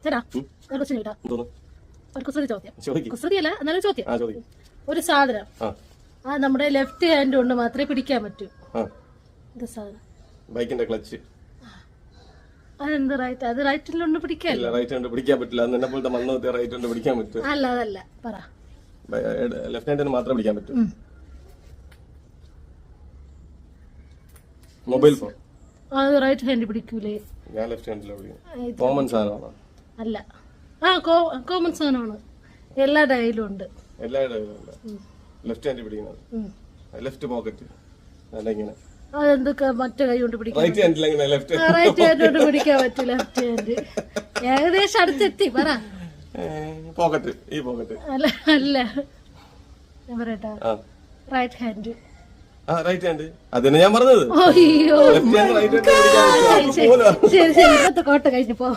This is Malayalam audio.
ചേട്ടാ ഒരു ക്വസ്റ്റ്യൻ ചോദിക്കാം. ഒരു കുസൃതി ചോദ്യം. കുസൃതിയല്ല, എന്നാലും ചോദ്യം. ഒരു സാധനം ആ നമ്മുടെ ലെഫ്റ്റ് ഹാൻഡ് കൊണ്ട് മാത്രമേ പിടിക്കാൻ പറ്റൂ. എന്താ സാധനം? ബൈക്കിന്റെ ക്ലച്ച്. അതെന്ത് റൈറ്റ്? അത് റൈറ്റിലുണ്ട് പിടിക്കാൻ റൈറ്റ് ഹാൻഡ് പിടിക്കാൻ പറ്റില്ല. എന്നെ പോലത്തെ മണ്ണ് കുത്തിയ റൈറ്റ് ഹാൻഡ് പിടിക്കാൻ പറ്റും. അല്ല അതല്ല, പറ. ലെഫ്റ്റ് ഹാൻഡിന് മാത്രമേ പിടിക്കാൻ പറ്റൂ. Mobile phone. അത് റൈറ്റ് ഹാൻഡ് പിടിക്കൂലേ? ഞാൻ ലെഫ്റ്റ് ഹാൻഡിലാണ് പിടിക്കുന്നത്. കോമൺ സാധനമാണ്. അല്ല, കോമൺ സാധനമാണ്. എല്ലാവരുടെ കയ്യിലും ഉണ്ട്. എല്ലാവരുടെ കയ്യിലും ലെഫ്റ്റ് ഹാൻഡ് പിടിക്കുന്നത്. Left pocket. ഇങ്ങനെ അതെന്തൊക്കെ മറ്റേ കൈ കൊണ്ട് പിടിക്കാം. റൈറ്റ് ഹാൻഡിൽ എങ്ങനെ ലെഫ്റ്റ് ഹാൻഡ് കൊണ്ട് പിടിക്കാൻ പറ്റും. ലെഫ്റ്റ് ഹാൻഡ് ഏകദേശം അടുത്തെത്തി. പറ. പോക്കറ്റ്. ഈ പോക്കറ്റ്. അല്ല ഞാൻ പറയട്ടാ, റൈറ്റ് ഹാൻഡ്. Right hand. അതന്നെ ഞാൻ പറഞ്ഞത്. അയ്യോ ലെഫ്റ്റ് ഹാൻഡ് റൈറ്റ് ഹാൻഡ് ശരി, ഇന്നത്തെ കോട്ട കഴിഞ്ഞപ്പോ